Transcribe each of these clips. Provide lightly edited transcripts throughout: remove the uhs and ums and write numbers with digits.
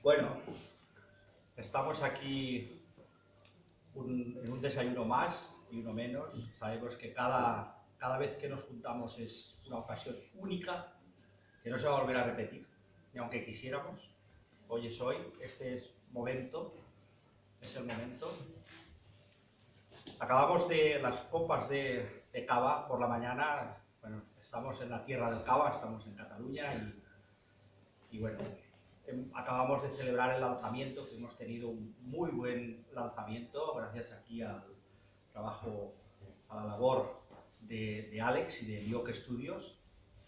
Bueno, estamos aquí en un desayuno más y uno menos. Sabemos que cada vez que nos juntamos es una ocasión única, que no se va a volver a repetir, ni aunque quisiéramos. Hoy es hoy, este es el momento. Acabamos de las copas de cava por la mañana. Bueno, estamos en la tierra del cava, estamos en Cataluña y bueno, acabamos de celebrar el lanzamiento, que hemos tenido un muy buen lanzamiento, gracias aquí al trabajo, a la labor de Alex y de Lioc Studios.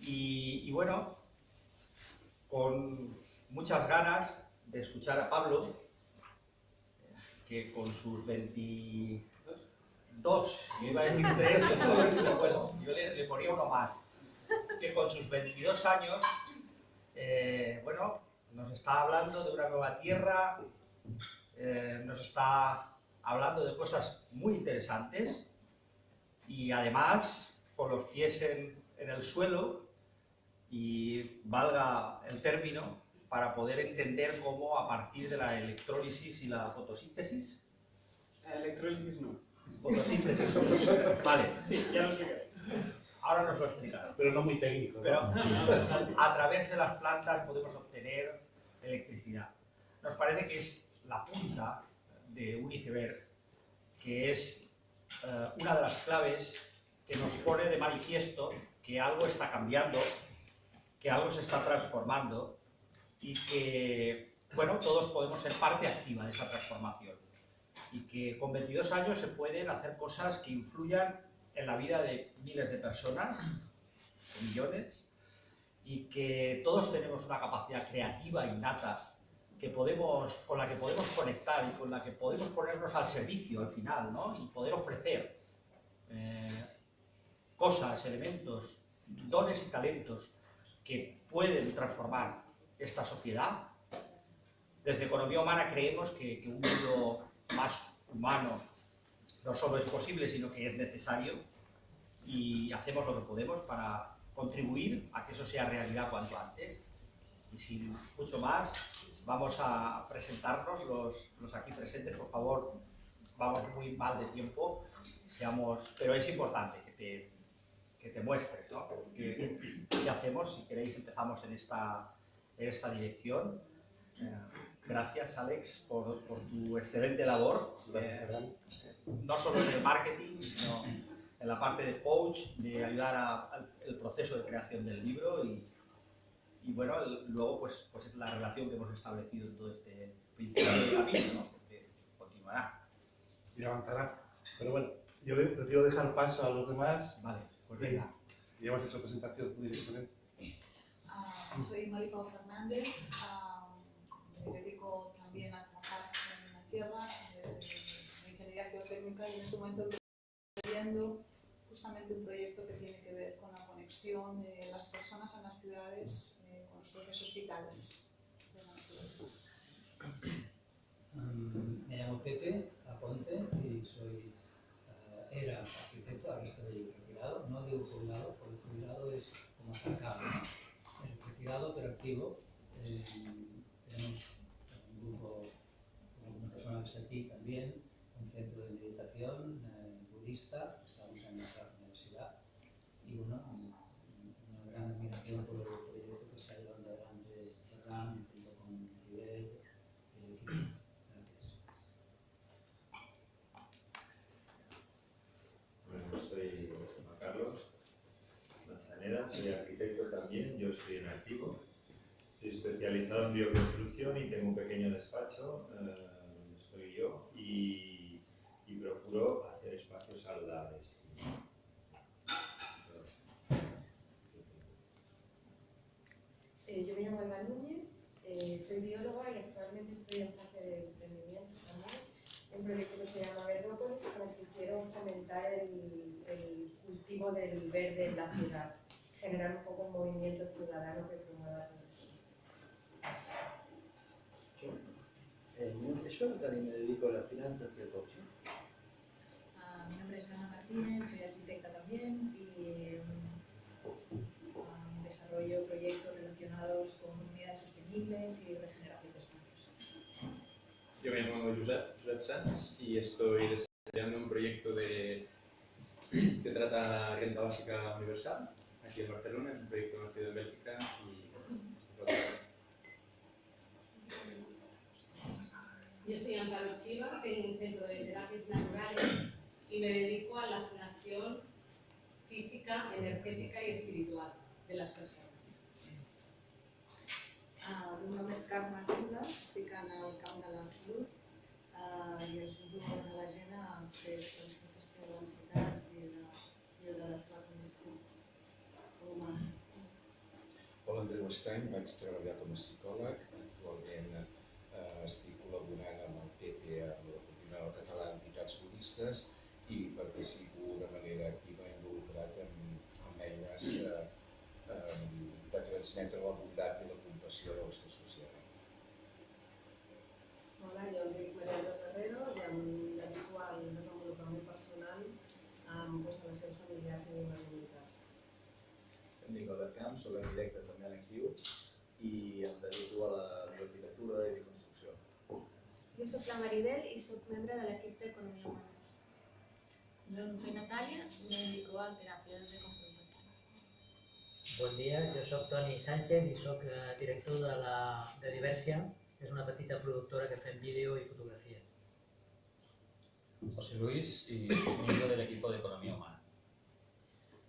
Y bueno, con muchas ganas de escuchar a Pablo, que con sus 22, yo iba a decir 3, yo le ponía uno más, que con sus 22 años, bueno, nos está hablando de una nueva tierra, nos está hablando de cosas muy interesantes y además con los pies en el suelo, y valga el término, para poder entender cómo a partir de la electrólisis y la fotosíntesis. Electrólisis no. Fotosíntesis. Vale. Sí, ya lo explicaré. Ahora nos lo explicará. Pero no muy técnico, ¿no? Pero a través de las plantas podemos obtener electricidad. Nos parece que es la punta de un iceberg, que es una de las claves que nos pone de manifiesto que algo está cambiando, que algo se está transformando y que, bueno, todos podemos ser parte activa de esa transformación. Y que con 22 años se pueden hacer cosas que influyan en la vida de miles de personas, de millones, y que todos tenemos una capacidad creativa innata con la que podemos conectar y con la que podemos ponernos al servicio al final, ¿no? Y poder ofrecer cosas, elementos, dones y talentos que pueden transformar esta sociedad. Desde Economía Humana creemos que un mundo más humano no solo es posible, sino que es necesario, y hacemos lo que podemos para contribuir a que eso sea realidad cuanto antes. Y sin mucho más, vamos a presentarnos los aquí presentes. Por favor, vamos muy mal de tiempo, pero es importante que te muestres, ¿no? ¿Qué hacemos? Si queréis, empezamos en esta dirección. Gracias, Alex, por tu excelente labor, no solo en el marketing, sino en la parte de coach, de ayudar al proceso de creación del libro y bueno, luego pues es la relación que hemos establecido en todo este principio del camino, ¿no? Porque continuará. Y avanzará. Pero bueno, yo prefiero dejar paso a los demás. Vale, pues venga. Ya hemos hecho presentación tú directamente. Soy Maripau Fernández, me dedico también a trabajar en la tierra, en ingeniería geotécnica, y en este momento estoy viendo justamente un proyecto que tiene que ver con la conexión de las personas en las ciudades con los procesos vitales de la naturaleza. Me llamo Pepe Aponte y era arquitecto, ahora estoy retirado, no digo jubilado, porque jubilado es como atacado, ¿no? Retirado pero activo. Tenemos un grupo, una persona que está aquí también, un centro de meditación budista, estamos en nuestra universidad, y bueno, una gran admiración por el proyecto que está llevando adelante Ferran junto con Fidel y el equipo. Gracias. Bueno, soy Juan Carlos Manzaneda, soy arquitecto también, yo estoy en activo. Estoy especializado en bioconstrucción y tengo un pequeño despacho, donde estoy yo, y procuro hacer espacios saludables. Yo me llamo Eva Núñez, soy bióloga y actualmente estoy en fase de emprendimiento también, un proyecto que se llama Verdópolis, con el que quiero fomentar el cultivo del verde en la ciudad, generar un poco un movimiento ciudadano que promueva la Mi nombre es Jonathan y me dedico a las finanzas y al coaching. Mi nombre es Ana Martínez, soy arquitecta también y desarrollo proyectos relacionados relacionados con comunidades sostenibles y regeneración de espacios. Yo me llamo Josep Sanz y estoy desarrollando un proyecto que trata renta básica universal aquí en Barcelona. Es un proyecto nacido en Bélgica y Yo soy Amparo Chiva, tengo un centro de terapias naturales y me dedico a la sanación física, energética y espiritual de las personas. El meu nom és Carme Cunda, estic en el camp de la salut i ajudo a la gent a fer transformació d'ansietats i de la seva condició humana. Hola, Andreu Estany, vaig treballar com a psicòleg. Actualment estic col·laborant amb el PP, amb la Coordinadora Catalana d'Entitats Budistes, i participo de manera activa involucrat en eines de transmetre la bondat i la compassió dels que associem. Hola, jo em dic Maria Andrés Herrero i em dedico al desenvolupament personal amb constel·lacions familiars i humanitat. Em dic Albert Camp, soc arquitecte també a l'Enciu i em dedico a l'arquitectura i construcció. Jo soc la Maridel i soc membre de l'equip d'Economia Humana. Yo soy Natalia y me dedico a terapias de confrontación. Bon dia, jo soc Toni Sánchez i soc director de Diversia, que és una petita productora que fem vídeo i fotografia. José Luis y miembro del equipo de Economía Humana.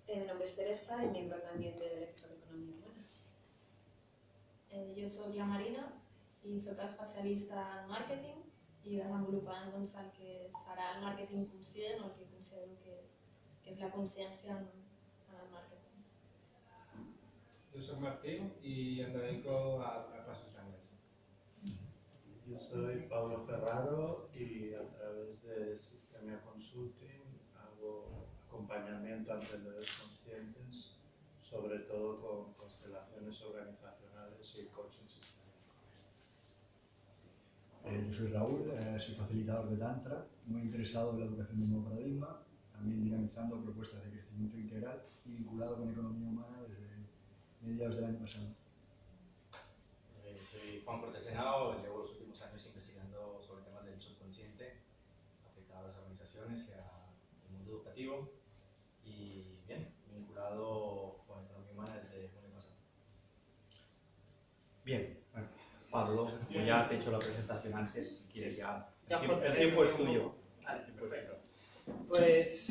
Mi nombre es Teresa y miembro también del equipo de Economía Humana. Jo soc la Marina i soc especialista en màrqueting i desenvolupant el que serà el màrqueting conscient o el que considero que és la consciència en el màrqueting. Yo soy Martín y me dedico a clases grandes. Yo soy Pablo Ferraro y a través de Sistemia Consulting hago acompañamiento a emprendedores conscientes, sobre todo con constelaciones organizacionales y coaching sistémico. Yo soy Raúl, soy facilitador de Tantra, muy interesado en la educación de un nuevo paradigma, también dinamizando propuestas de crecimiento integral y vinculado con economía humana desde mediados del año pasado. Soy Juan Cortés Henao, llevo los últimos años investigando sobre temas del subconsciente aplicado a las organizaciones y al mundo educativo y bien, vinculado con economía humana desde el año pasado. Bien, Pablo, como ya te he hecho la presentación antes, si quieres ya, el tiempo es tuyo. Vale, perfecto. Pues,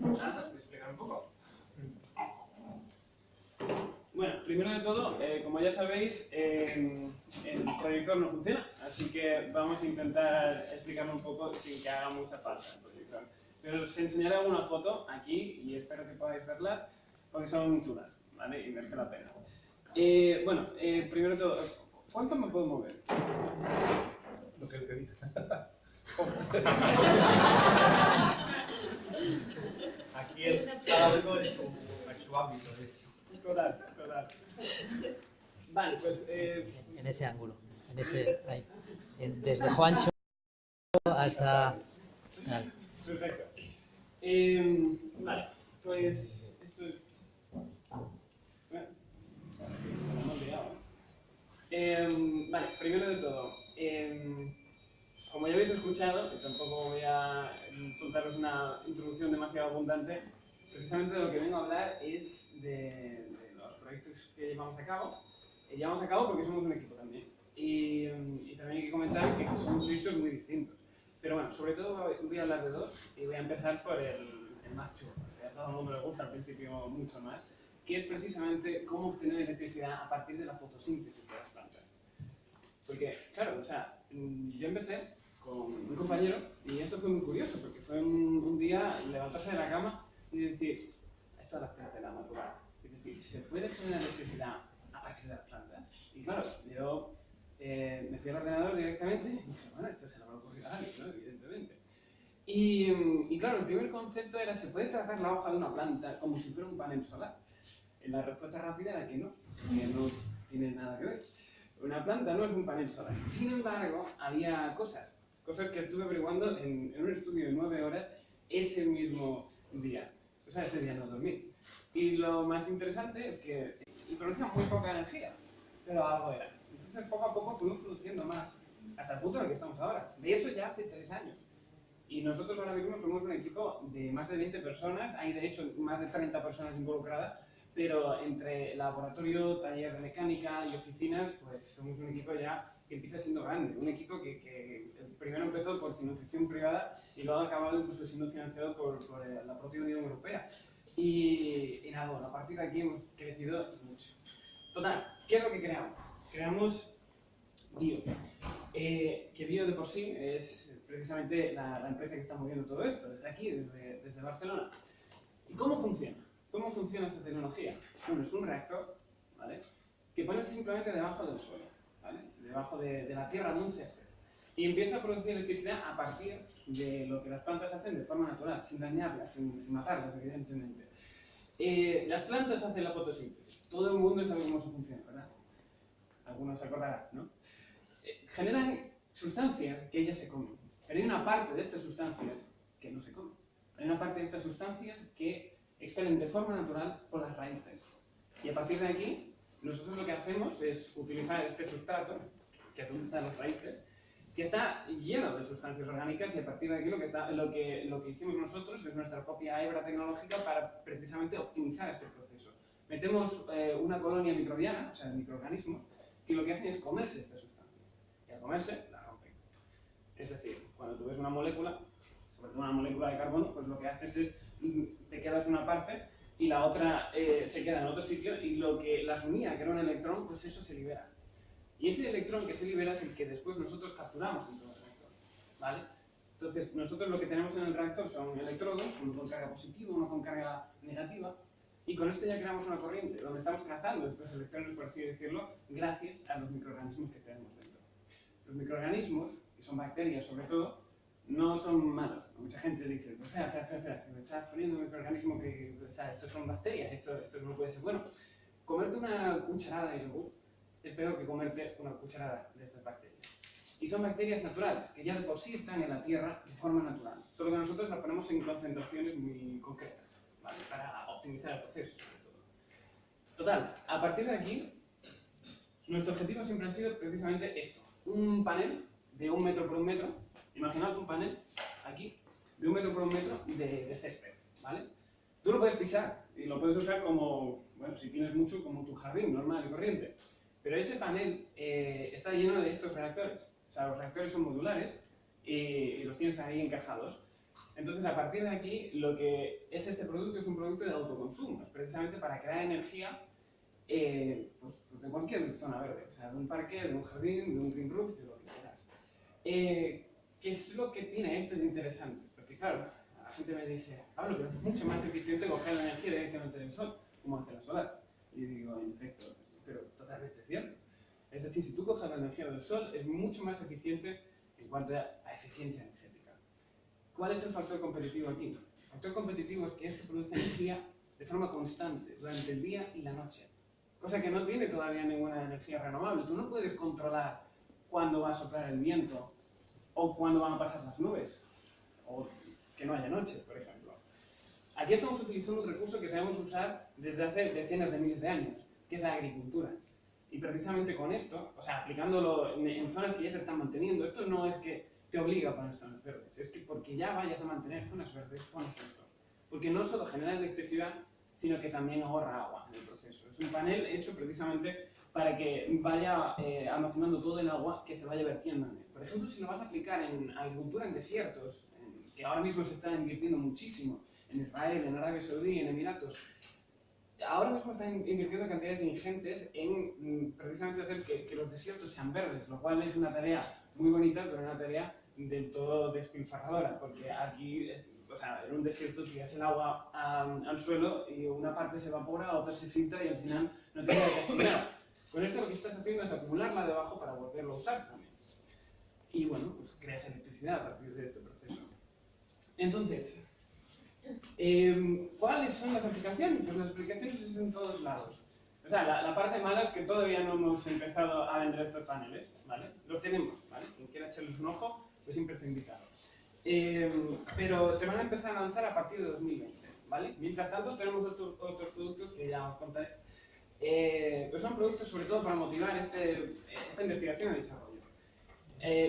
nada, os voy a explicar un poco. Bueno, primero de todo, como ya sabéis, el proyector no funciona, así que vamos a intentar explicarlo un poco sin que haga mucha falta el proyector. Pero os enseñaré alguna foto aquí y espero que podáis verlas porque son chulas, ¿vale? Y merece la pena. Bueno, primero de todo, ¿cuánto me puedo mover? Lo que él te diga. Aquí cada uno en su ámbito. Total. Vale, pues... En ese ángulo, en ese, ahí. Desde Juancho hasta... Perfecto. Vale, pues... Esto es... Me he olvidado. Vale, primero de todo, como ya habéis escuchado, y tampoco voy a soltaros una introducción demasiado abundante, precisamente de lo que vengo a hablar es de los proyectos que llevamos a cabo. Llevamos a cabo porque somos un equipo también. Y también hay que comentar que son proyectos muy distintos. Pero bueno, sobre todo voy a hablar de dos y voy a empezar por el más chulo, que a todo el mundo le gusta al principio mucho más, que es precisamente cómo obtener electricidad a partir de la fotosíntesis de las plantas. Porque, claro, o sea, yo empecé con un compañero y esto fue muy curioso porque fue un día levantarse de la cama y decir, esto es las 3 de la madrugada. Es decir, ¿se puede generar electricidad a partir de las plantas? Y claro, yo me fui al ordenador directamente y dije, bueno, esto se le va a ocurrir a alguien, ¿no? Evidentemente. Y claro, el primer concepto era, ¿se puede tratar la hoja de una planta como si fuera un panel solar? Y la respuesta rápida era que no tiene nada que ver. Una planta no es un panel solar. Sin embargo, había cosas que estuve averiguando en un estudio de 9 horas ese mismo día. O sea, ese día no dormí. Y lo más interesante es que producía muy poca energía. pero algo era. Entonces, poco a poco fuimos produciendo más, hasta el punto en el que estamos ahora. De eso ya hace 3 años. Y nosotros ahora mismo somos un equipo de más de 20 personas, hay de hecho más de 30 personas involucradas, pero entre laboratorio, taller de mecánica y oficinas, pues somos un equipo ya que empieza siendo grande. Un equipo que primero empezó por financiación privada y luego ha acabado incluso siendo financiado por la propia Unión Europea. Y nada, bueno, a partir de aquí hemos crecido mucho. Total, ¿qué es lo que creamos? Creamos Bio. Que Bio de por sí es precisamente la empresa que está moviendo todo esto, desde aquí, desde Barcelona. ¿Y cómo funciona? ¿Cómo funciona esta tecnología? Bueno, es un reactor, ¿vale?, que pones simplemente debajo del suelo, ¿vale?, debajo de la tierra, de un césped, y empieza a producir electricidad a partir de lo que las plantas hacen de forma natural, sin dañarlas, sin matarlas, evidentemente. Las plantas hacen la fotosíntesis. Todo el mundo sabe cómo eso funciona, ¿verdad? Algunos se acordarán, ¿no? Generan sustancias que ellas se comen. Pero hay una parte de estas sustancias que no se comen. Hay una parte de estas sustancias que expelen de forma natural por las raíces. Y a partir de aquí, nosotros lo que hacemos es utilizar este sustrato, que es donde están las raíces, que está lleno de sustancias orgánicas, y a partir de aquí lo que hicimos nosotros es nuestra propia hebra tecnológica para precisamente optimizar este proceso. Metemos una colonia microbiana, o sea, de microorganismos, que lo que hacen es comerse estas sustancias. Y al comerse, la rompen. Es decir, cuando tú ves una molécula, sobre todo una molécula de carbono, pues lo que haces es, te quedas una parte y la otra se queda en otro sitio, y lo que las unía, que era un electrón, pues eso se libera. Y ese electrón que se libera es el que después nosotros capturamos en todo el reactor, ¿vale? Entonces, nosotros lo que tenemos en el reactor son electrodos, uno con carga positiva, uno con carga negativa, y con esto ya creamos una corriente, donde estamos cazando estos electrones, por así decirlo, gracias a los microorganismos que tenemos dentro. Los microorganismos, que son bacterias sobre todo, no son malos. Mucha gente dice, pues espera, me estás poniendo un microorganismo que, o sea, estos son bacterias, esto no puede ser bueno. Comerte una cucharada de yogur es peor que comerte una cucharada de estas bacterias. Y son bacterias naturales, que ya de por sí están en la tierra de forma natural, solo que nosotros las ponemos en concentraciones muy concretas, ¿vale?, para optimizar el proceso, sobre todo. Total, a partir de aquí, nuestro objetivo siempre ha sido precisamente esto: un panel de 1 metro por 1 metro. Imaginaos un panel, aquí, de 1 metro por 1 metro de césped, ¿vale? Tú lo puedes pisar y lo puedes usar como, bueno, si tienes mucho, como tu jardín normal y corriente. Pero ese panel está lleno de estos reactores. O sea, los reactores son modulares y los tienes ahí encajados. Entonces, a partir de aquí, lo que es este producto es un producto de autoconsumo, precisamente para crear energía pues, de cualquier zona verde. O sea, de un parque, de un jardín, de un green roof, de lo que quieras. ¿Qué es lo que tiene esto de interesante? Porque claro, la gente me dice, Pablo, pero es mucho más eficiente coger la energía directamente del sol, como hace la solar. Y yo digo, en efecto, pero totalmente cierto. Es decir, si tú coges la energía del sol, es mucho más eficiente en cuanto a eficiencia energética. ¿Cuál es el factor competitivo aquí? El factor competitivo es que esto produce energía de forma constante, durante el día y la noche. Cosa que no tiene todavía ninguna energía renovable. Tú no puedes controlar cuándo va a soplar el viento, o cuándo van a pasar las nubes, o que no haya noche, por ejemplo. Aquí estamos utilizando un recurso que sabemos usar desde hace decenas de miles de años, que es la agricultura. Y precisamente con esto, o sea, aplicándolo en zonas que ya se están manteniendo, esto no es que te obliga a poner zonas verdes, es que porque ya vayas a mantener zonas verdes, pones esto. Porque no solo genera electricidad, sino que también ahorra agua en el proceso. Es un panel hecho precisamente para que vaya almacenando todo el agua que se vaya vertiendo en él. Por ejemplo, si lo vas a aplicar en agricultura en desiertos, que ahora mismo se está invirtiendo muchísimo, en Israel, en Arabia Saudí, en Emiratos, ahora mismo están invirtiendo cantidades ingentes en precisamente hacer que los desiertos sean verdes, lo cual es una tarea muy bonita, pero una tarea del todo despilfarradora, porque aquí, o sea, en un desierto tiras el agua al suelo y una parte se evapora, otra se filtra y al final no te queda casi nada. Con esto lo que estás haciendo es acumularla debajo para volverlo a usar también. Y bueno, pues creas electricidad a partir de este proceso. Entonces, ¿cuáles son las aplicaciones? Pues las aplicaciones es en todos lados. O sea, la parte mala es que todavía no hemos empezado a vender estos paneles, ¿vale? Los tenemos, ¿vale? Quien quiera echarles un ojo, pues siempre está invitado. Pero se van a empezar a lanzar a partir de 2020, ¿vale? Mientras tanto, tenemos otros productos que ya os contaré, Pues son productos sobre todo para motivar esta investigación y desarrollo.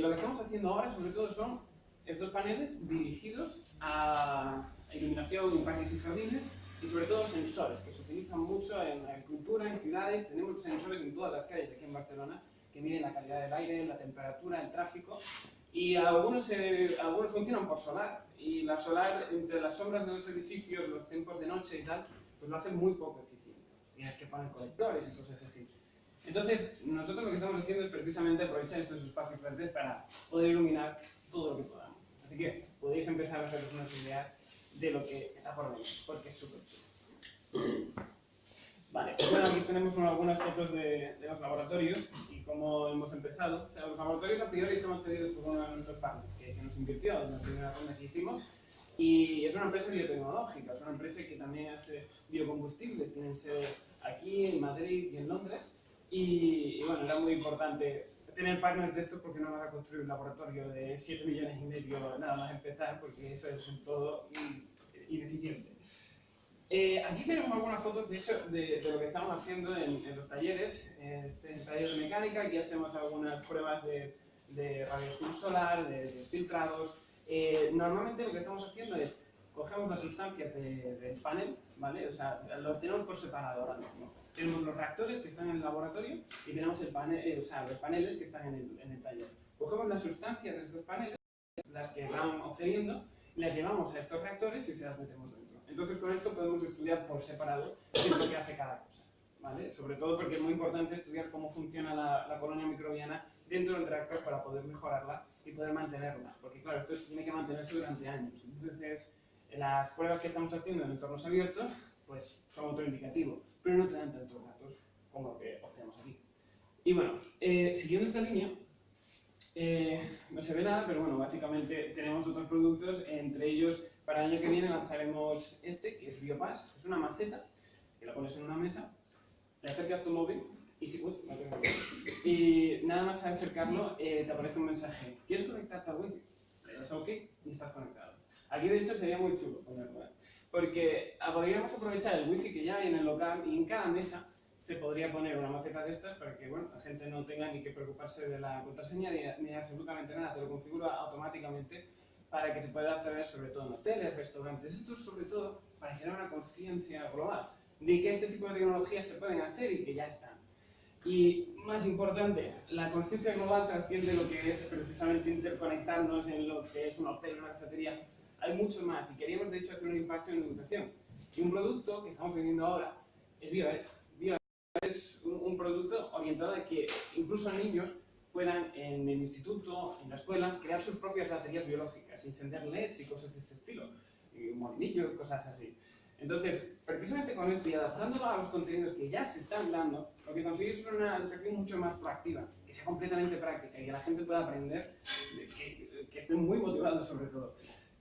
Lo que estamos haciendo ahora sobre todo son estos paneles dirigidos a iluminación en parques y jardines y sobre todo sensores que se utilizan mucho en agricultura, en ciudades. Tenemos sensores en todas las calles aquí en Barcelona que miden la calidad del aire, la temperatura, el tráfico, y algunos funcionan por solar, y la solar entre las sombras de los edificios, los tiempos de noche y tal, pues lo hace muy poco eficiente. Tienes que poner conectores y cosas así. Entonces, nosotros lo que estamos haciendo es precisamente aprovechar estos espacios verdes para poder iluminar todo lo que podamos. Así que podéis empezar a haceros unas ideas de lo que está por venir, porque es súper chulo. Vale, bueno, aquí tenemos algunas fotos de los laboratorios y cómo hemos empezado. O sea, los laboratorios a priori estamos pedidos por uno de nuestros partners que nos invirtió en la primera ronda que hicimos, y es una empresa biotecnológica, es una empresa que también hace biocombustibles, tienen sede aquí en Madrid y en Londres, y bueno, era muy importante tener partners de estos porque no van a construir un laboratorio de 7,5 millones nada más empezar, porque eso es en todo ineficiente. Aquí tenemos algunas fotos, de hecho, de lo que estamos haciendo en los talleres. Este taller de mecánica, aquí hacemos algunas pruebas de radiación solar, de filtrados. Normalmente lo que estamos haciendo es, cogemos las sustancias del panel, ¿vale? O sea, los tenemos por separado ahora mismo. Tenemos los reactores que están en el laboratorio y tenemos el panel, los paneles que están en el taller. Cogemos las sustancias de estos paneles, las que van obteniendo, las llevamos a estos reactores y se las metemos dentro. Entonces con esto podemos estudiar por separado qué es lo que hace cada cosa, ¿vale? Sobre todo porque es muy importante estudiar cómo funciona la colonia microbiana dentro del reactor para poder mejorarla y poder mantenerla, porque claro, esto tiene que mantenerse durante años. Entonces las pruebas que estamos haciendo en entornos abiertos pues son otro indicativo, pero no te dan tantos datos como lo que obtenemos aquí. Y bueno, siguiendo esta línea, no se ve nada, pero bueno, básicamente tenemos otros productos, entre ellos para el año que viene lanzaremos este, que es Biopass, es una maceta que la pones en una mesa, le acercas tu móvil y nada más al acercarlo te aparece un mensaje: ¿quieres conectarte al wifi? Le das a OK y estás conectado. Aquí de hecho sería muy chulo ponerlo, porque podríamos aprovechar el wifi que ya hay en el local y en cada mesa se podría poner una maceta de estas para que bueno, la gente no tenga ni que preocuparse de la contraseña ni absolutamente nada, te lo configura automáticamente para que se pueda acceder sobre todo en hoteles, restaurantes. Esto es sobre todo para crear una conciencia global de que este tipo de tecnologías se pueden hacer y que ya están. Y más importante, la conciencia global trasciende lo que es precisamente interconectarnos en lo que es un hotel, una cafetería. Hay mucho más y queríamos de hecho hacer un impacto en la educación. Y un producto que estamos vendiendo ahora es BioEd. BioEd es un producto orientado a que incluso niños puedan en el instituto, en la escuela, crear sus propias baterías biológicas, encender LEDs y cosas de este estilo, y molinillos, cosas así. Entonces, precisamente con esto y adaptándolo a los contenidos que ya se están dando, lo que conseguimos es una educación mucho más proactiva, que sea completamente práctica y que la gente pueda aprender, que estén muy motivados sobre todo.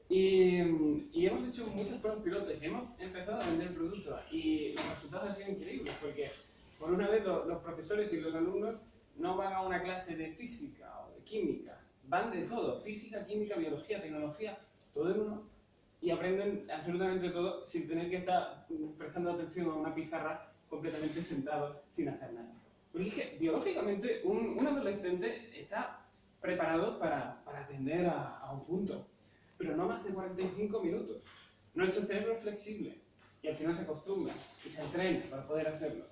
Y hemos hecho muchas pruebas pilotos y hemos empezado a vender el producto y los resultados han sido increíbles porque por una vez los profesores y los alumnos no van a una clase de física o de química, van de todo, física, química, biología, tecnología, todo en uno, y aprenden absolutamente todo sin tener que estar prestando atención a una pizarra completamente sentado sin hacer nada. Porque es que biológicamente un adolescente está preparado para atender a un punto, pero no más de 45 minutos. Nuestro cerebro es flexible y al final se acostumbra y se entrena para poder hacerlo.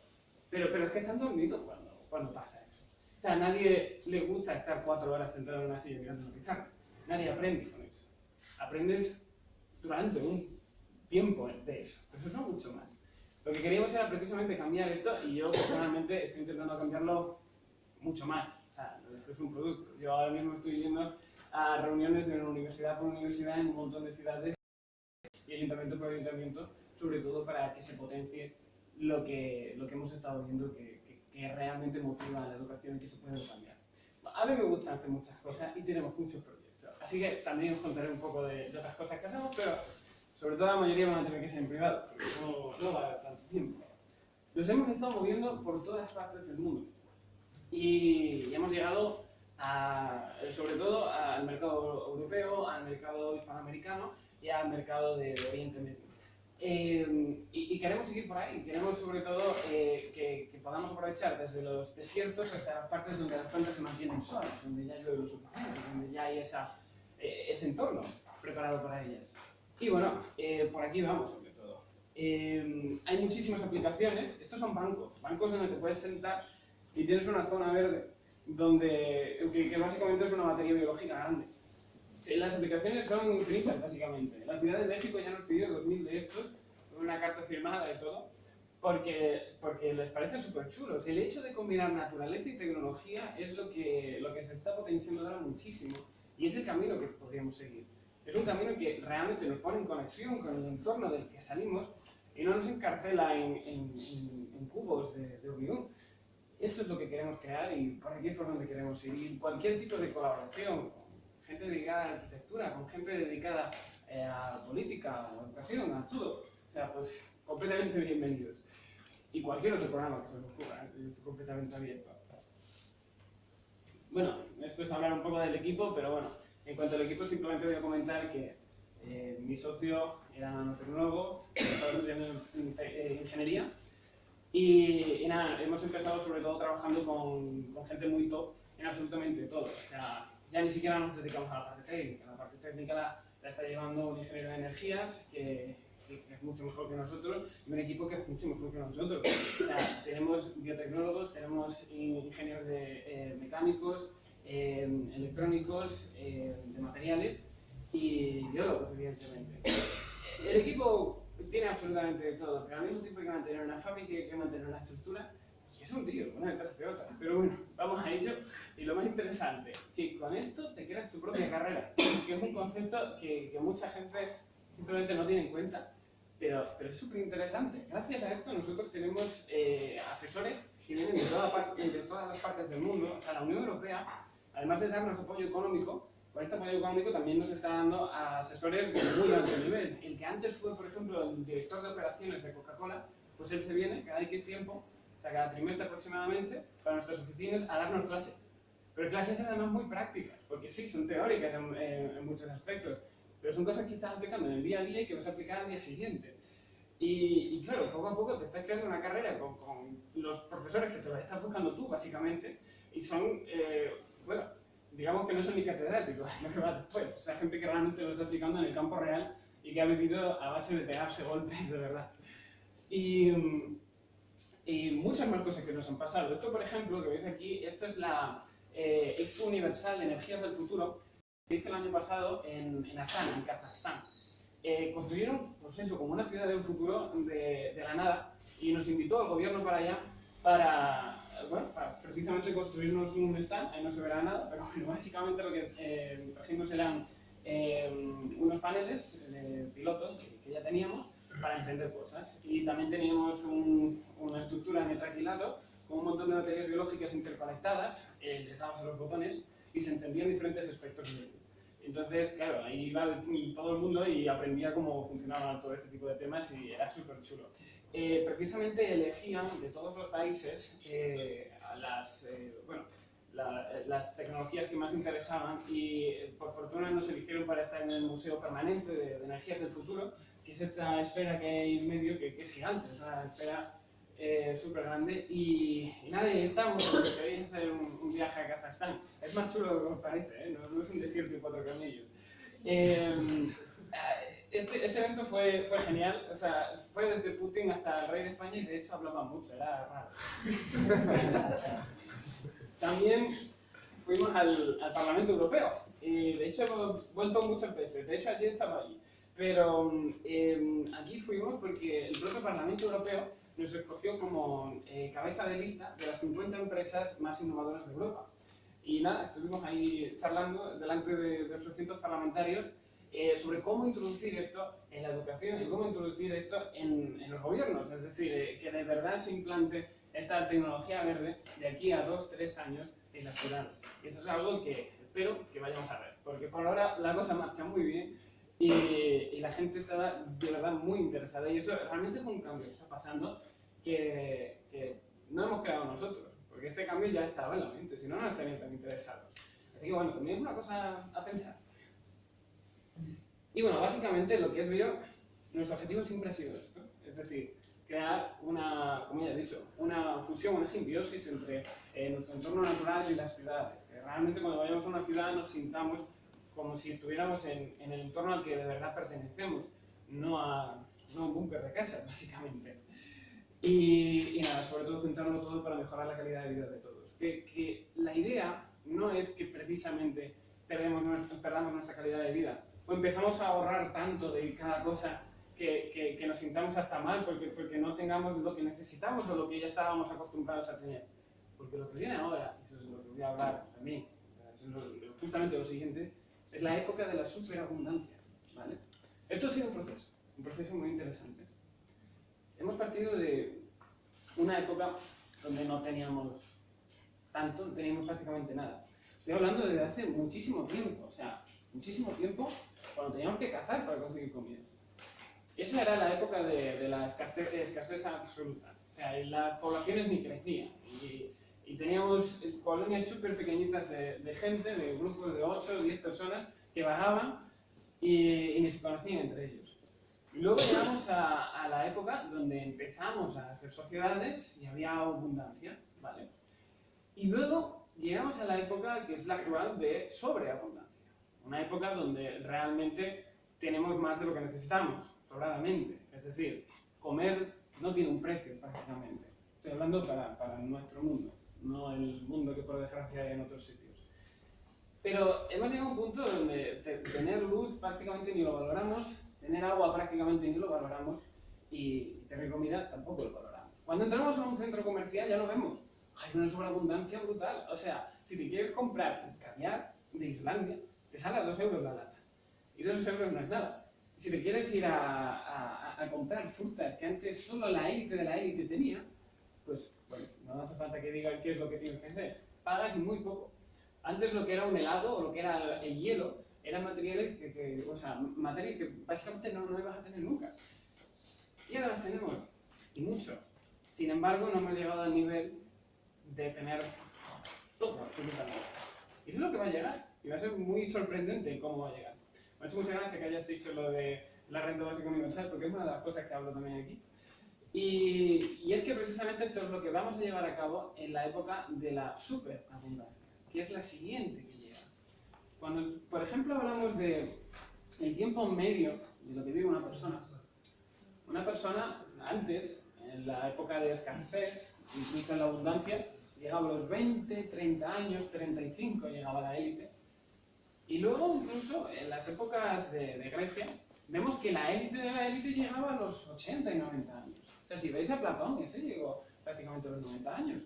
Pero es que están dormidos cuando pasa eso. O sea, a nadie le gusta estar 4 horas sentado en una silla mirando una pizarra. Nadie aprende con eso. Aprendes durante un tiempo de eso, pero eso no mucho más. Lo que queríamos era precisamente cambiar esto y yo personalmente estoy intentando cambiarlo mucho más. O sea, esto es un producto. Yo ahora mismo estoy yendo a reuniones de universidad por universidad en un montón de ciudades y ayuntamiento por ayuntamiento, sobre todo para que se potencie lo que hemos estado viendo que realmente motiva a la educación y que se puede cambiar. A mí me gusta hacer muchas cosas y tenemos muchos proyectos, así que también os contaré un poco de otras cosas que hacemos, pero sobre todo la mayoría van a tener que ser en privado, porque no va a haber tanto tiempo. Nos hemos estado moviendo por todas partes del mundo y hemos llegado sobre todo al mercado europeo, al mercado hispanoamericano y al mercado de Oriente Medio. Y queremos seguir por ahí, queremos sobre todo que podamos aprovechar desde los desiertos hasta las partes donde las plantas se mantienen solas, donde ya llueve lo suficiente, donde ya hay ese entorno preparado para ellas. Y bueno, por aquí vamos sobre todo. Hay muchísimas aplicaciones. Estos son bancos donde te puedes sentar y tienes una zona verde que básicamente es una batería biológica grande. Las aplicaciones son infinitas, básicamente. La Ciudad de México ya nos pidió 2000 de estos, con una carta firmada y todo, porque les parece súper chulos. El hecho de combinar naturaleza y tecnología es lo que se está potenciando ahora muchísimo, y es el camino que podríamos seguir. Es un camino que realmente nos pone en conexión con el entorno del que salimos y no nos encarcela en cubos de hormigón. Esto es lo que queremos crear y por aquí es por donde queremos ir. Y cualquier tipo de colaboración, con gente dedicada a la arquitectura, con gente dedicada a política, a educación, a todo, o sea, pues completamente bienvenidos. Y cualquier otro programa que se os ocurra, yo estoy completamente abierto. Bueno, esto es hablar un poco del equipo, pero bueno, en cuanto al equipo simplemente voy a comentar que mi socio era nanotecnólogo, estaba estudiando ingeniería, y nada, hemos empezado sobre todo trabajando con gente muy top en absolutamente todo. O sea, ya ni siquiera nos dedicamos a la parte técnica. La parte técnica la está llevando un ingeniero de energías que es mucho mejor que nosotros y un equipo que es mucho mejor que nosotros. O sea, tenemos biotecnólogos, tenemos ingenieros mecánicos, electrónicos, de materiales y biólogos, evidentemente. El equipo tiene absolutamente de todo, pero al mismo tiempo hay que mantener una fábrica, hay que mantener una estructura, y es un lío, una detrás de otra. Pero bueno, vamos a ello. Y lo más interesante, que con esto te creas tu propia carrera, que es un concepto que mucha gente simplemente no tiene en cuenta, pero es súper interesante. Gracias a esto nosotros tenemos asesores que vienen de todas las partes del mundo. O sea, la Unión Europea, además de darnos apoyo económico, con este apoyo económico también nos está dando a asesores de muy alto nivel. El que antes fue, por ejemplo, el director de operaciones de Coca-Cola, pues él se viene cada X tiempo, o sea, cada trimestre aproximadamente, para nuestras oficinas a darnos clases. Pero clases además muy prácticas, porque sí, son teóricas en muchos aspectos, pero son cosas que estás aplicando en el día a día y que vas a aplicar al día siguiente. Y claro, poco a poco te estás creando una carrera con los profesores que te los estás buscando tú, básicamente, y son, bueno, digamos que no son ni catedráticos, lo que va después. O sea, gente que realmente lo está aplicando en el campo real y que ha vivido a base de pegarse golpes, de verdad. Y muchas más cosas que nos han pasado. Esto, por ejemplo, que veis aquí, esto es la Expo Universal de Energías del Futuro, que hizo el año pasado en Astana, en Kazajstán. Construyeron, pues eso, como una ciudad del futuro de la nada, y nos invitó al gobierno para allá para precisamente construirnos un stand. Ahí no se verá nada, pero bueno, básicamente lo que trajimos eran unos paneles de pilotos que ya teníamos para encender cosas, y también teníamos una estructura de metraquilato con un montón de baterías biológicas interconectadas, les dábamos a los botones y se encendían diferentes aspectos de ello. Entonces, claro, ahí iba todo el mundo y aprendía cómo funcionaba todo este tipo de temas y era súper chulo. Precisamente elegían de todos los países las tecnologías que más interesaban, y por fortuna nos eligieron para estar en el Museo Permanente de Energías del Futuro, que es esta esfera que hay en medio, que es gigante, es una esfera súper grande, y nada, ahí estamos, porque queréis hacer un viaje a Kazajstán. Es más chulo de lo que os parece, no es un desierto y 4 camellos. Este evento fue genial, o sea, fue desde Putin hasta el rey de España, y de hecho hablaba mucho, era raro. También fuimos al Parlamento Europeo, y de hecho hemos vuelto muchas veces, de hecho ayer estaba allí, pero aquí fuimos porque el propio Parlamento Europeo nos escogió como cabeza de lista de las 50 empresas más innovadoras de Europa. Y nada, estuvimos ahí charlando delante de 800 parlamentarios sobre cómo introducir esto en la educación y cómo introducir esto en los gobiernos, es decir, que de verdad se implante esta tecnología verde de aquí a 2-3 años en las ciudades. Y eso es algo que espero que vayamos a ver, porque por ahora la cosa marcha muy bien y la gente está de verdad muy interesada, y eso realmente es un cambio que está pasando que no hemos creado nosotros, porque este cambio ya estaba en la mente, si no, no estarían tan interesados. Así que bueno, también es una cosa a pensar. Y bueno, básicamente lo que es Bio, nuestro objetivo siempre ha sido esto, es decir, crear una, como ya he dicho, una fusión, una simbiosis entre nuestro entorno natural y las ciudades. Que realmente cuando vayamos a una ciudad nos sintamos como si estuviéramos en el entorno al que de verdad pertenecemos, no a un búnker de casa, básicamente. Y nada, sobre todo centrarlo todo para mejorar la calidad de vida de todos. Que la idea no es que precisamente perdamos nuestra calidad de vida o empezamos a ahorrar tanto de cada cosa que nos sintamos hasta mal porque no tengamos lo que necesitamos o lo que ya estábamos acostumbrados a tener. Porque lo que viene ahora, eso es lo que voy a hablar también, es justamente lo siguiente, es la época de la superabundancia, ¿vale? Esto ha sido un proceso muy interesante. Hemos partido de una época donde no teníamos tanto, no teníamos prácticamente nada. Estoy hablando desde hace muchísimo tiempo, o sea, muchísimo tiempo cuando teníamos que cazar para conseguir comida. Esa era la época de la escasez absoluta, o sea, y las poblaciones ni crecían. Y teníamos colonias súper pequeñitas de gente, de grupos de 8 o 10 personas que vagaban y ni se conocían entre ellos. Luego llegamos a la época donde empezamos a hacer sociedades y había abundancia, ¿vale? Y luego llegamos a la época que es la actual de sobreabundancia. Una época donde realmente tenemos más de lo que necesitamos, sobradamente. Es decir, comer no tiene un precio prácticamente. Estoy hablando para nuestro mundo, no el mundo que por desgracia hay en otros sitios. Pero hemos llegado a un punto donde tener luz prácticamente ni lo valoramos, tener agua prácticamente ni lo valoramos y tener comida tampoco lo valoramos. Cuando entramos a un centro comercial ya lo vemos. Hay una sobreabundancia brutal. O sea, si te quieres comprar caviar de Islandia, te sale a 2 euros la lata. Y 2 euros no es nada. Si te quieres ir a comprar frutas que antes solo la élite de la élite tenía, pues bueno, no hace falta que digan qué es lo que tienes que hacer. Pagas y muy poco. Antes lo que era un helado o lo que era el hielo eran materiales materias que básicamente no ibas a tener nunca. Y ahora las tenemos, y mucho. Sin embargo, no hemos llegado al nivel de tener todo, absolutamente. Y eso es lo que va a llegar, y va a ser muy sorprendente cómo va a llegar. Me ha hecho mucha gracia que hayas dicho lo de la renta básica universal, porque es una de las cosas que hablo también aquí. Y es que precisamente esto es lo que vamos a llevar a cabo en la época de la superabundancia, que es la siguiente que llega. Cuando, por ejemplo, hablamos del tiempo medio de lo que vive una persona antes, en la época de escasez, incluso en la abundancia, llegaba a los 20, 30 años, 35 llegaba la élite. Y luego, incluso en las épocas de Grecia, vemos que la élite de la élite llegaba a los 80 y 90 años. O sea, si veis a Platón, ese llegó prácticamente a los 90 años.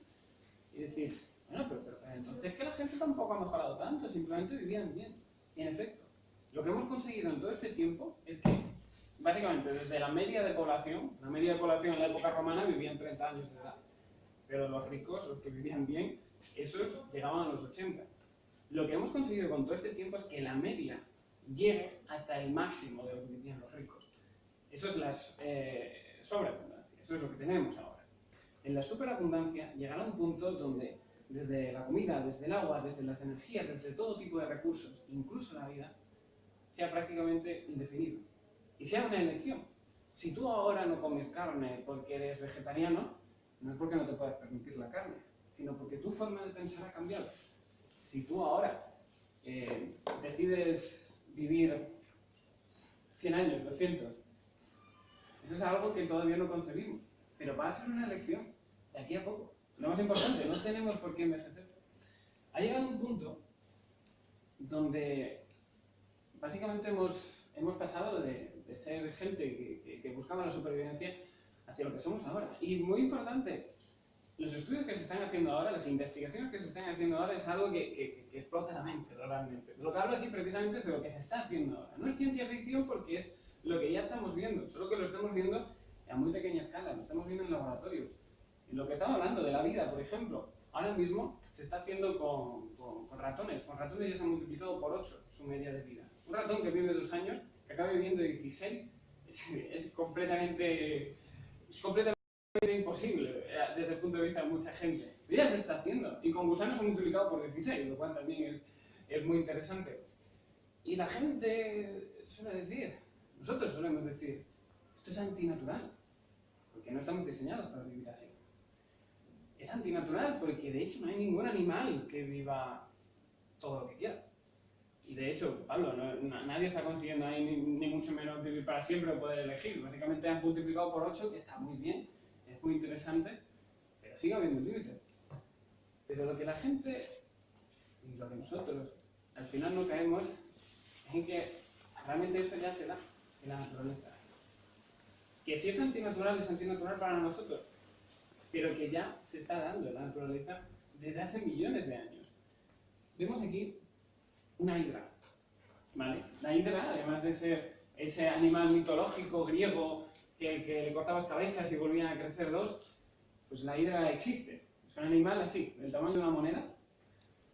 Y decís, bueno, pero entonces que la gente tampoco ha mejorado tanto, simplemente vivían bien. Y en efecto, lo que hemos conseguido en todo este tiempo es que, básicamente, desde la media de población en la época romana vivían 30 años de edad. Pero los ricos, los que vivían bien, esos llegaban a los 80. Lo que hemos conseguido con todo este tiempo es que la media llegue hasta el máximo de lo que vivían los ricos. Eso es la sobreabundancia, eso es lo que tenemos ahora. En la superabundancia llegará un punto donde desde la comida, desde el agua, desde las energías, desde todo tipo de recursos, incluso la vida, sea prácticamente indefinido. Y sea una elección. Si tú ahora no comes carne porque eres vegetariano, no es porque no te puedas permitir la carne, sino porque tu forma de pensar ha cambiado. Si tú ahora decides vivir 100 años, 200, eso es algo que todavía no concebimos, pero va a ser una elección de aquí a poco. Lo más importante, no tenemos por qué envejecer. Ha llegado un punto donde básicamente hemos pasado de ser gente que buscaba la supervivencia hacia lo que somos ahora. Y muy importante, los estudios que se están haciendo ahora, las investigaciones que se están haciendo ahora es algo que explota la mente realmente. Lo que hablo aquí precisamente es de lo que se está haciendo ahora. No es ciencia ficción porque es lo que ya estamos viendo, solo que lo estamos viendo a muy pequeña escala, lo estamos viendo en laboratorios. En lo que estaba hablando de la vida, por ejemplo, ahora mismo se está haciendo con ratones. Con ratones ya se ha multiplicado por 8 su media de vida. Un ratón que vive 2 años, que acaba viviendo 16, es completamente imposible desde el punto de vista de mucha gente. Pero ya se está haciendo. Y con gusanos se ha multiplicado por 16, lo cual también es muy interesante. Y la gente suele decir, nosotros solemos decir, esto es antinatural. porque no estamos diseñados para vivir así. Es antinatural porque de hecho no hay ningún animal que viva todo lo que quiera. Y de hecho, Pablo, nadie está consiguiendo ahí ni mucho menos vivir para siempre o poder elegir. Básicamente han multiplicado por 8, que está muy bien, es muy interesante, pero sigue habiendo límites. Pero lo que la gente y lo que nosotros al final no caemos es en que realmente eso ya se da en la naturaleza. Que si es antinatural para nosotros, pero que ya se está dando en la naturaleza desde hace millones de años. Vemos aquí una hidra, ¿vale? La hidra, además de ser ese animal mitológico griego que le cortabas cabezas y volvían a crecer dos, pues la hidra existe. Es un animal así, del tamaño de una moneda,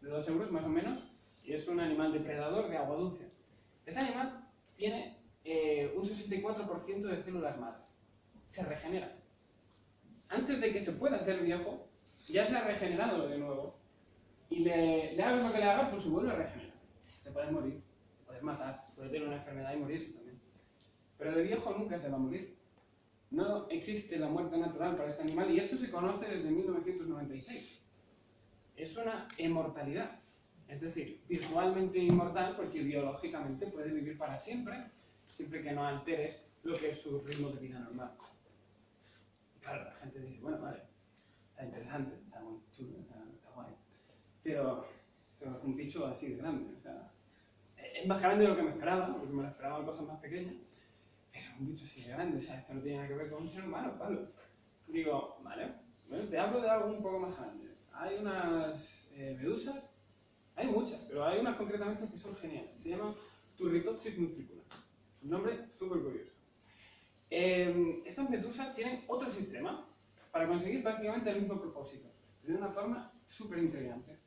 de 2 euros más o menos, y es un animal depredador de agua dulce. Este animal tiene un 64% de células madre. Se regenera. Antes de que se pueda hacer viejo, ya se ha regenerado de nuevo. Y le hagas lo que le hagas, pues se vuelve a regenerar. Se puede morir, se puede matar, puede tener una enfermedad y morirse también. Pero de viejo nunca se va a morir. No existe la muerte natural para este animal y esto se conoce desde 1996. Es una inmortalidad. Es decir, virtualmente inmortal porque biológicamente puede vivir para siempre, siempre que no altere lo que es su ritmo de vida normal. Y claro, la gente dice, bueno, vale, está interesante, está muy chulo, está guay. Pero es un bicho así de grande. O sea, es más grande de lo que me esperaba, porque me lo esperaba en cosas más pequeñas. Pero un bicho así de grande, o sea, esto no tiene nada que ver con un ser humano, Pablo. Digo, vale, bueno, te hablo de algo un poco más grande. Hay unas medusas, hay muchas, pero hay unas concretamente que son geniales. Se llaman Turritopsis nutricula. Un nombre súper curioso. Estas medusas tienen otro sistema para conseguir prácticamente el mismo propósito, de una forma súper intrigante.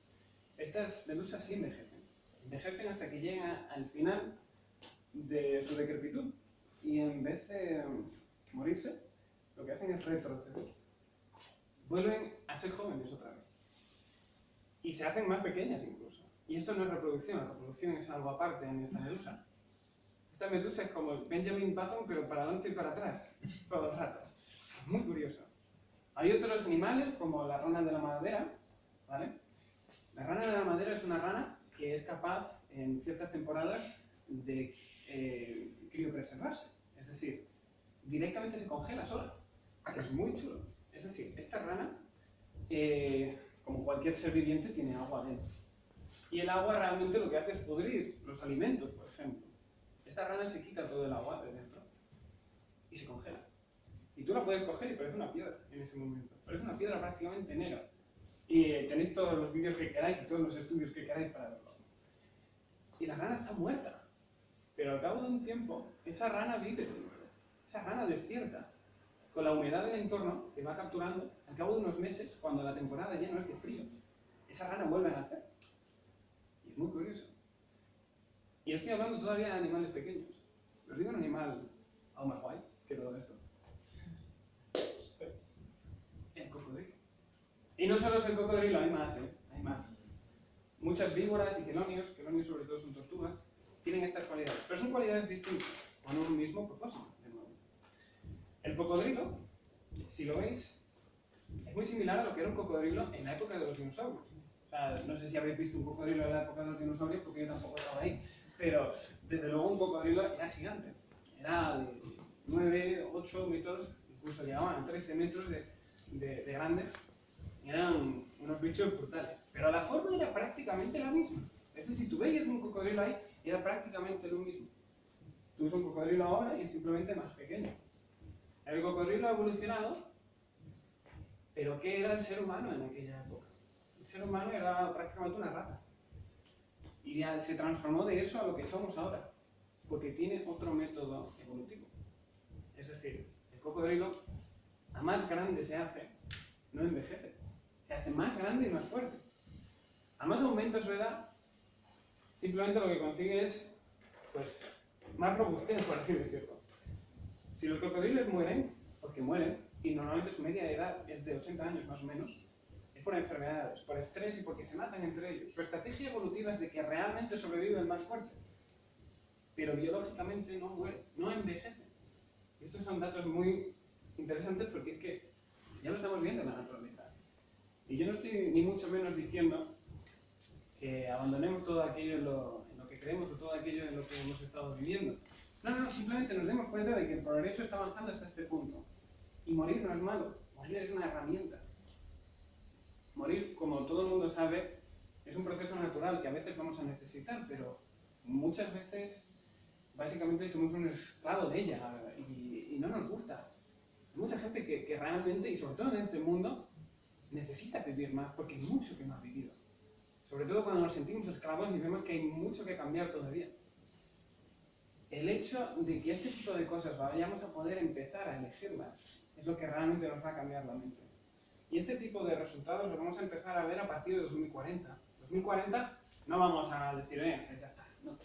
Estas medusas sí envejecen hasta que llegan al final de su decrepitud y en vez de morirse, lo que hacen es retroceder. Vuelven a ser jóvenes otra vez. Y se hacen más pequeñas incluso. Y esto no es reproducción, la reproducción es algo aparte en esta medusa. Esta medusa es como Benjamin Button, pero para adelante y para atrás, todo el rato. Es muy curioso. Hay otros animales, como la rana de la madera, ¿vale? La rana de la madera es una rana que es capaz, en ciertas temporadas, de criopreservarse. Es decir, directamente se congela sola. Es muy chulo. Es decir, esta rana, como cualquier ser viviente, tiene agua dentro. Y el agua realmente lo que hace es pudrir los alimentos, por ejemplo. Esta rana se quita todo el agua de dentro y se congela. Y tú la puedes coger y parece una piedra en ese momento. Parece una piedra prácticamente negra. Y tenéis todos los vídeos que queráis y todos los estudios que queráis para verlo. Y la rana está muerta. Pero al cabo de un tiempo, esa rana vive de nuevo. Esa rana despierta. Con la humedad del entorno que va capturando, al cabo de unos meses, cuando la temporada ya no es de frío, esa rana vuelve a nacer. Y es muy curioso. Y estoy hablando todavía de animales pequeños. Os digo un animal aún más guay que todo esto. El cocodrilo. Y no solo es el cocodrilo, hay más, hay más. Muchas víboras y quelonios sobre todo son tortugas, tienen estas cualidades. Pero son cualidades distintas, con un mismo propósito, de nuevo. El cocodrilo, si lo veis, es muy similar a lo que era un cocodrilo en la época de los dinosaurios. O sea, no sé si habéis visto un cocodrilo en la época de los dinosaurios, porque yo tampoco estaba ahí. Pero, desde luego, un cocodrilo era gigante. Era de 9, 8 metros, incluso llegaban a 13 metros de grandes. Eran unos bichos brutales. Pero la forma era prácticamente la misma. Es decir, tú veías un cocodrilo ahí y era prácticamente lo mismo. Tú ves un cocodrilo ahora y es simplemente más pequeño. El cocodrilo ha evolucionado, pero ¿qué era el ser humano en aquella época? El ser humano era prácticamente una rata. Y ya se transformó de eso a lo que somos ahora, porque tiene otro método evolutivo. Es decir, el cocodrilo, a más grande se hace, no envejece. Se hace más grande y más fuerte. A más aumenta su edad, simplemente lo que consigue es, pues, más robustez, por así decirlo. Si los cocodrilos mueren, porque mueren, y normalmente su media de edad es de 80 años más o menos, es por enfermedades, por estrés y porque se matan entre ellos. Su estrategia evolutiva es de que realmente sobrevive el más fuerte, pero biológicamente no muere, no envejece. Y estos son datos muy interesantes porque es que ya lo estamos viendo en la naturaleza. Y yo no estoy ni mucho menos diciendo que abandonemos todo aquello en lo que creemos o todo aquello en lo que hemos estado viviendo. No, simplemente nos demos cuenta de que el progreso está avanzando hasta este punto. Y morir no es malo, morir es una herramienta. Morir, como todo el mundo sabe, es un proceso natural que a veces vamos a necesitar, pero muchas veces básicamente somos un esclavo de ella y no nos gusta. Hay mucha gente que realmente, y sobre todo en este mundo, necesita vivir más porque hay mucho que no ha vivido. Sobre todo cuando nos sentimos esclavos y vemos que hay mucho que cambiar todavía. El hecho de que este tipo de cosas vayamos a poder empezar a elegirlas es lo que realmente nos va a cambiar la mente. Y este tipo de resultados los vamos a empezar a ver a partir de 2040. 2040 no vamos a decir, ya está, no,